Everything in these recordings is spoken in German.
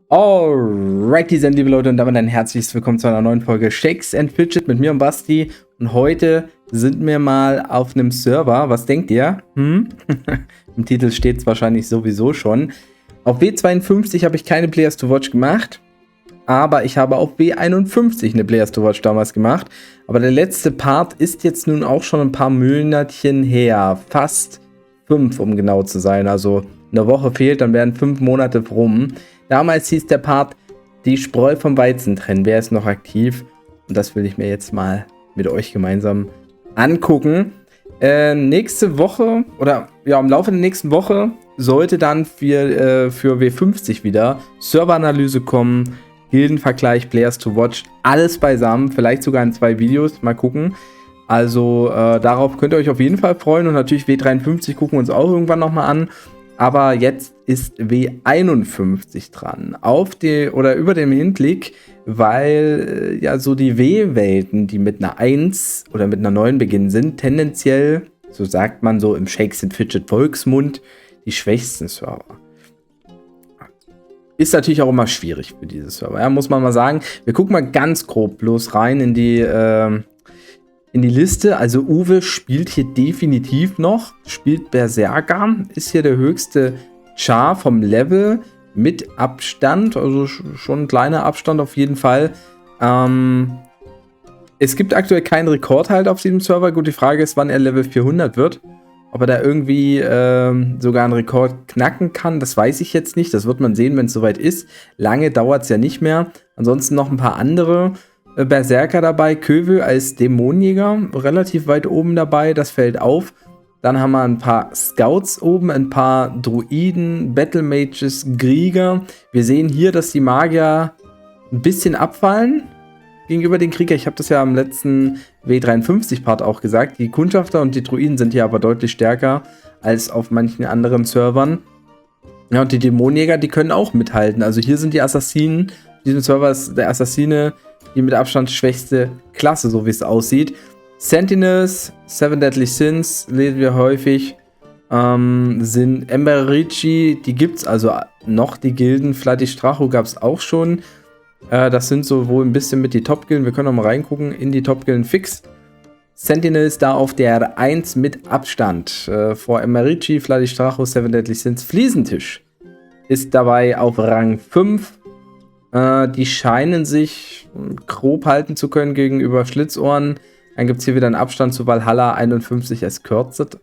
Alrighty, dann, liebe Leute, und damit ein herzliches Willkommen zu einer neuen Folge Shakes and Fidget mit mir und Basti. Und heute sind wir mal auf einem Server. Was denkt ihr? Im Titel steht es wahrscheinlich sowieso schon. Auf W52 habe ich keine Players to Watch gemacht, aber ich habe auf W51 eine Players to Watch damals gemacht. Aber der letzte Part ist jetzt nun auch schon ein paar Monatchen her. Fast 5, um genau zu sein. Also eine Woche fehlt, dann wären 5 Monate rum. Damals hieß der Part, die Spreu vom Weizen trennen. Wer ist noch aktiv? Und das will ich mir jetzt mal mit euch gemeinsam angucken. Nächste Woche, oder ja, im Laufe der nächsten Woche sollte dann für W50 wieder Serveranalyse kommen, Gildenvergleich, Players to Watch, alles beisammen, vielleicht sogar in 2 Videos, mal gucken. Also darauf könnt ihr euch auf jeden Fall freuen, und natürlich W53 gucken wir uns auch irgendwann nochmal an. Aber jetzt ist W51 dran. Über dem Hinblick, weil ja so die W-Welten, die mit einer 1 oder mit einer 9 beginnen, sind tendenziell, so sagt man so im Shakes and Fidget Volksmund, die schwächsten Server. Ist natürlich auch immer schwierig für diese Server, ja, muss man mal sagen. Wir gucken mal ganz grob bloß rein in die Liste. Also Uwe spielt hier definitiv noch, spielt Berserker, ist hier der höchste Char vom Level mit Abstand, also schon ein kleiner Abstand auf jeden Fall. Es gibt aktuell keinen Rekord halt auf diesem Server. Gut, die Frage ist, wann er Level 400 wird. Ob er da irgendwie sogar einen Rekord knacken kann, das weiß ich jetzt nicht. Das wird man sehen, wenn es soweit ist. Lange dauert es ja nicht mehr. Ansonsten noch ein paar andere Berserker dabei. Kövö als Dämonenjäger, relativ weit oben dabei, das fällt auf. Dann haben wir ein paar Scouts oben, ein paar Druiden, Battle Mages, Krieger. Wir sehen hier, dass die Magier ein bisschen abfallen gegenüber den Krieger. Ich habe das ja im letzten W53-Part auch gesagt. Die Kundschafter und die Druiden sind hier aber deutlich stärker als auf manchen anderen Servern. Ja, und die Dämonenjäger, die können auch mithalten. Also hier sind die Assassinen, diesem Server ist der Assassine die mit Abstand schwächste Klasse, so wie es aussieht. Sentinels, Seven Deadly Sins, lesen wir häufig, sind Emberici, die gibt es also noch, die Gilden. Flatty Stracho gab es auch schon. Das sind so wohl ein bisschen mit die Top-Gilden. Wir können noch mal reingucken in die Top-Gilden fix. Sentinels da auf der 1 mit Abstand. Vor Emberici, Flatty Stracho, Seven Deadly Sins. Fliesentisch ist dabei auf Rang 5. Die scheinen sich grob halten zu können gegenüber Schlitzohren. Dann gibt es hier wieder einen Abstand zu Valhalla 51 als Kürzet.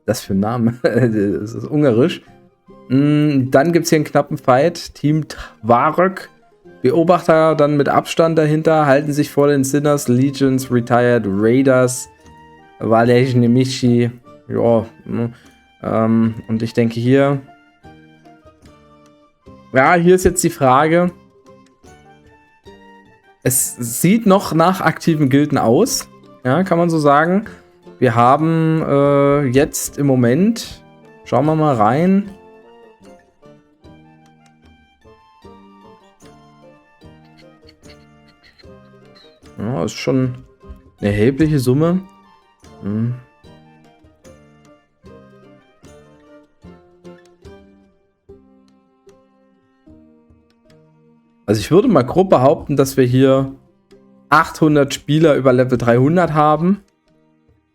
Das für ein Name. Das ist ungarisch. Dann gibt es hier einen knappen Fight. Team Twarok. Beobachter dann mit Abstand dahinter. Halten sich vor den Sinners, Legions, Retired Raiders, Valej Nemichi. Ja. Und ich denke hier. Ja, hier ist jetzt die Frage. Es sieht noch nach aktiven Gilden aus. Ja, kann man so sagen. Wir haben jetzt im Moment, schauen wir mal rein. Ja, ist schon eine erhebliche Summe. Also ich würde mal grob behaupten, dass wir hier 800 Spieler über Level 300 haben.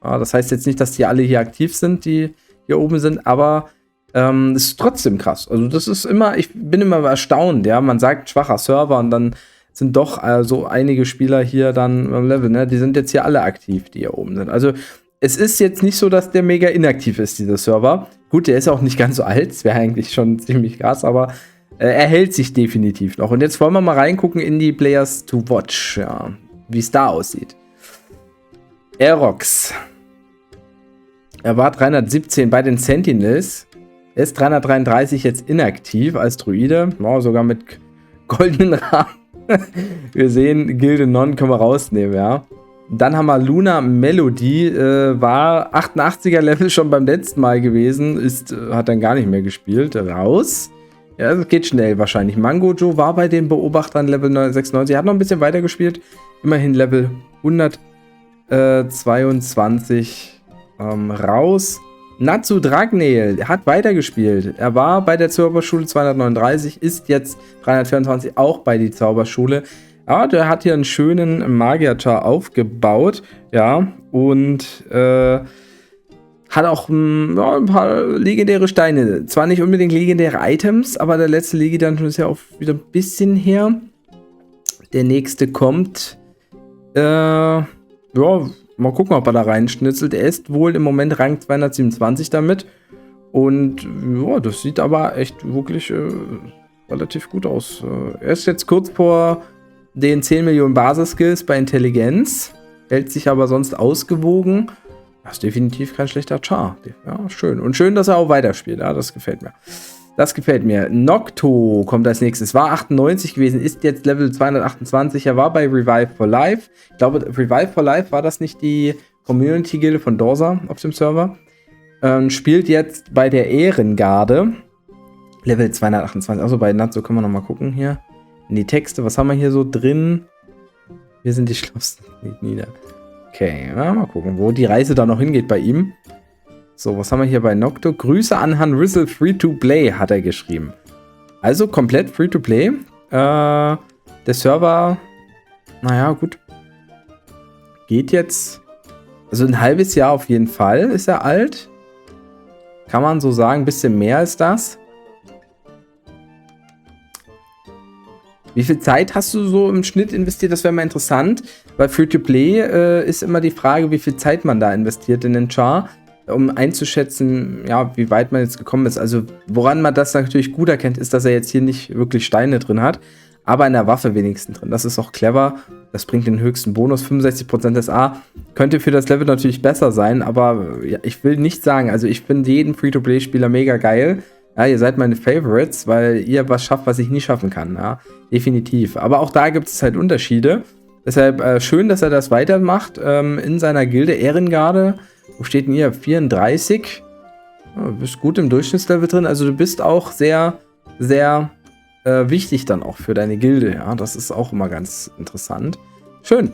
Das heißt jetzt nicht, dass die alle hier aktiv sind, die hier oben sind, aber das ist trotzdem krass. Also das ist immer, ich bin immer erstaunt, ja. Man sagt schwacher Server und dann sind doch so einige Spieler hier dann am Level, ne? Die sind jetzt hier alle aktiv, die hier oben sind. Also es ist jetzt nicht so, dass der mega inaktiv ist, dieser Server. Gut, der ist auch nicht ganz so alt, das wäre eigentlich schon ziemlich krass, aber er hält sich definitiv noch. Und jetzt wollen wir mal reingucken in die Players to Watch, ja, wie es da aussieht. Aerox. Er war 317 bei den Sentinels. Er ist 333 jetzt inaktiv als Druide. Oh, sogar mit goldenen Rahmen. Wir sehen, Gilde Non können wir rausnehmen, ja. Dann haben wir Luna Melody. War 88er Level schon beim letzten Mal gewesen. Hat dann gar nicht mehr gespielt. Raus. Ja, das geht schnell wahrscheinlich. Mango Joe war bei den Beobachtern Level 96. Hat noch ein bisschen weiter gespielt. Immerhin Level 122 raus. Natsu Dragneel hat weitergespielt. Er war bei der Zauberschule 239, ist jetzt 324 auch bei die Zauberschule. Ja, der hat hier einen schönen Magier-Char aufgebaut. Ja, und hat auch ein paar legendäre Steine. Zwar nicht unbedingt legendäre Items, aber der letzte Legi-Dungeon ist ja auch wieder ein bisschen her. Der nächste kommt. Ja, mal gucken, ob er da reinschnitzelt. Er ist wohl im Moment Rang 227 damit. Und ja, das sieht aber echt wirklich relativ gut aus. Er ist jetzt kurz vor den 10 Millionen Basis-Skills bei Intelligenz. Hält sich aber sonst ausgewogen. Das ist definitiv kein schlechter Char. Ja, schön. Und schön, dass er auch weiterspielt. Ja, das gefällt mir. Das gefällt mir. Nocto kommt als nächstes. War 98 gewesen, ist jetzt Level 228. Er war bei Revive for Life. Ich glaube, Revive for Life war das nicht die Community-Gilde von Dorsa auf dem Server. Spielt jetzt bei der Ehrengarde. Level 228. Also bei Natsu können wir nochmal gucken hier. In die Texte. Was haben wir hier so drin? Wir sind die Schlausten. Nieder. Okay, ja, mal gucken, wo die Reise da noch hingeht bei ihm. So, was haben wir hier bei Nocto? Grüße an Herrn Rizzle, Free-to-Play, hat er geschrieben. Also komplett Free-to-Play. Der Server, naja, gut. Geht jetzt, also ein halbes Jahr auf jeden Fall ist er alt. Kann man so sagen, ein bisschen mehr als das. Wie viel Zeit hast du so im Schnitt investiert? Das wäre mal interessant. Bei Free-to-Play ist immer die Frage, wie viel Zeit man da investiert in den Char, um einzuschätzen, ja, wie weit man jetzt gekommen ist. Also woran man das natürlich gut erkennt, ist, dass er jetzt hier nicht wirklich Steine drin hat, aber in der Waffe wenigstens drin. Das ist auch clever. Das bringt den höchsten Bonus, 65% SA. Könnte für das Level natürlich besser sein, aber ja, ich will nicht sagen, also ich finde jeden Free-to-Play-Spieler mega geil. Ja, ihr seid meine Favorites, weil ihr was schafft, was ich nie schaffen kann. Ja, definitiv. Aber auch da gibt es halt Unterschiede. Deshalb schön, dass er das weitermacht in seiner Gilde Ehrengarde. Wo steht denn hier? 34. Ja, du bist gut im Durchschnittslevel drin. Also du bist auch sehr, sehr wichtig dann auch für deine Gilde. Ja, das ist auch immer ganz interessant. Schön.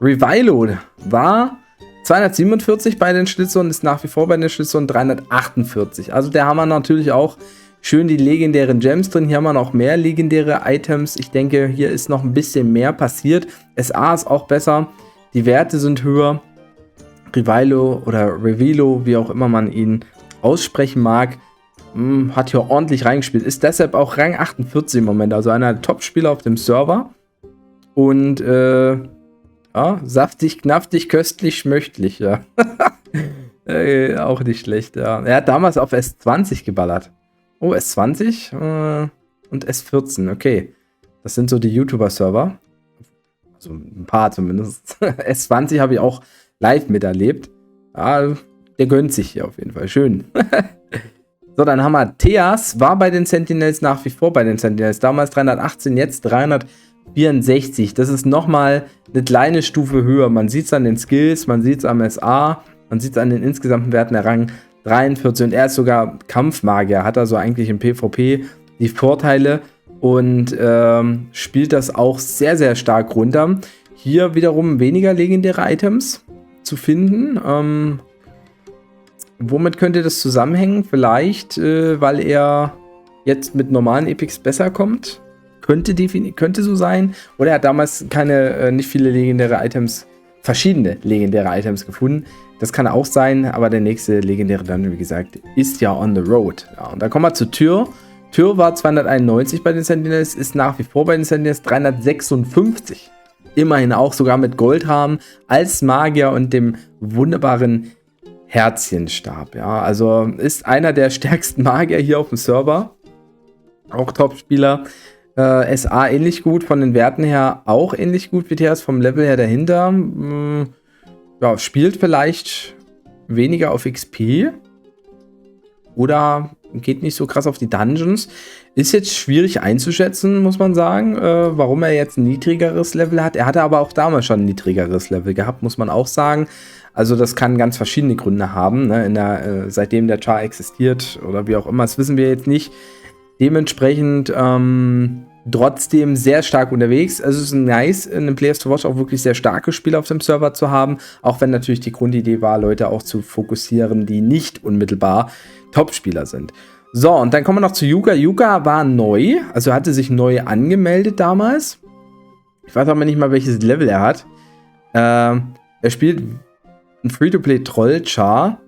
Revilo war 247 bei den Schlitzern, ist nach wie vor bei den Schlitzern 348. Also da haben wir natürlich auch schön die legendären Gems drin. Hier haben wir noch mehr legendäre Items. Ich denke, hier ist noch ein bisschen mehr passiert. SA ist auch besser. Die Werte sind höher. Revilo oder Revilo, wie auch immer man ihn aussprechen mag, hat hier ordentlich reingespielt. Ist deshalb auch Rang 48 im Moment. Also einer der Top-Spieler auf dem Server. Und ja, saftig, knaftig, köstlich, schmöchtlich, ja. Auch nicht schlecht, ja. Er hat damals auf S20 geballert. Oh, S20 und S14, okay. Das sind so die YouTuber-Server. Also ein paar zumindest. S20 habe ich auch live miterlebt. Ja, der gönnt sich hier auf jeden Fall. Schön. So, dann haben wir Theas, war bei den Sentinels nach wie vor bei den Sentinels. Damals 318, jetzt 364. Das ist nochmal eine kleine Stufe höher. Man sieht es an den Skills, man sieht es am SA, man sieht es an den insgesamten Werten der Rang 43. Und er ist sogar Kampfmagier, hat also eigentlich im PvP die Vorteile und spielt das auch sehr, sehr stark runter. Hier wiederum weniger legendäre Items zu finden. Womit könnte das zusammenhängen? Vielleicht, weil er jetzt mit normalen Epics besser kommt. Könnte so sein. Oder er hat damals nicht viele legendäre Items, verschiedene legendäre Items gefunden. Das kann auch sein, aber der nächste legendäre Dungeon, wie gesagt, ist ja on the road. Ja, und dann kommen wir zu Tyr. Tyr war 291 bei den Sentinels, ist nach wie vor bei den Sentinels 356. Immerhin auch sogar mit Goldharm als Magier und dem wunderbaren Herzchenstab. Ja, also ist einer der stärksten Magier hier auf dem Server. Auch Top-Spieler. SA ähnlich gut, von den Werten her auch ähnlich gut wie TS, vom Level her dahinter. Ja, spielt vielleicht weniger auf XP oder geht nicht so krass auf die Dungeons. Ist jetzt schwierig einzuschätzen, muss man sagen, warum er jetzt ein niedrigeres Level hat. Er hatte aber auch damals schon ein niedrigeres Level gehabt, muss man auch sagen. Also das kann ganz verschiedene Gründe haben, ne? Seitdem der Char existiert oder wie auch immer, das wissen wir jetzt nicht. Dementsprechend, trotzdem sehr stark unterwegs. Also es ist nice, in einem Players to Watch auch wirklich sehr starke Spieler auf dem Server zu haben, auch wenn natürlich die Grundidee war, Leute auch zu fokussieren, die nicht unmittelbar Top-Spieler sind. So, und dann kommen wir noch zu Yuga. Yuga war neu, also hatte sich neu angemeldet damals. Ich weiß aber nicht mal, welches Level er hat. Er spielt ein Free-to-Play-Troll-Char.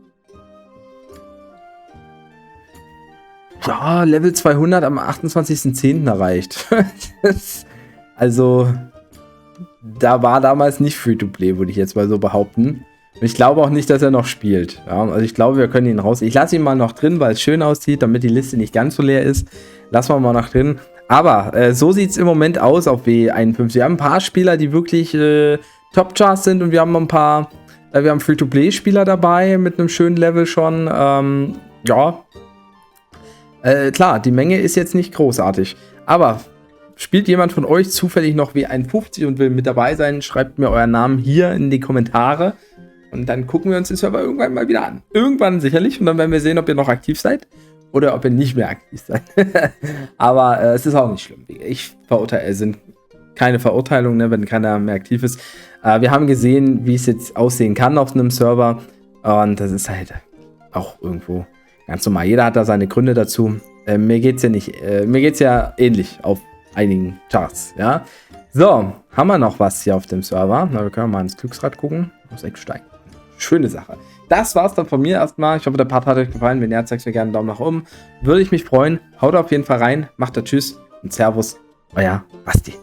Ja, Level 200 am 28.10. erreicht. Also, da war damals nicht Free-to-Play, würde ich jetzt mal so behaupten. Und ich glaube auch nicht, dass er noch spielt. Ja, also ich glaube, wir können ihn raus. Ich lasse ihn mal noch drin, weil es schön aussieht, damit die Liste nicht ganz so leer ist. Lassen wir mal noch drin. Aber so sieht es im Moment aus auf W51. Wir haben ein paar Spieler, die wirklich Top-Charts sind und wir haben ein paar, wir haben Free-to-Play-Spieler dabei mit einem schönen Level schon. Ja. Klar, die Menge ist jetzt nicht großartig. Aber spielt jemand von euch zufällig noch W51 und will mit dabei sein, schreibt mir euren Namen hier in die Kommentare. Und dann gucken wir uns den Server irgendwann mal wieder an. Irgendwann sicherlich. Und dann werden wir sehen, ob ihr noch aktiv seid oder ob ihr nicht mehr aktiv seid. Aber es ist auch nicht schlimm. Ich verurteile, es sind keine Verurteilungen, ne, wenn keiner mehr aktiv ist. Wir haben gesehen, wie es jetzt aussehen kann auf einem Server. Und das ist halt auch irgendwo ganz normal. Jeder hat da seine Gründe dazu. Mir geht's ja nicht, mir geht's ja ähnlich auf einigen Charts, ja. So, haben wir noch was hier auf dem Server? Na, wir können mal ins Glücksrad gucken. Aus Eckstein. Schöne Sache. Das war's dann von mir erstmal. Ich hoffe, der Part hat euch gefallen. Wenn ja, zeigt mir gerne einen Daumen nach oben. Würde ich mich freuen. Haut auf jeden Fall rein. Macht da Tschüss und Servus. Euer Basti.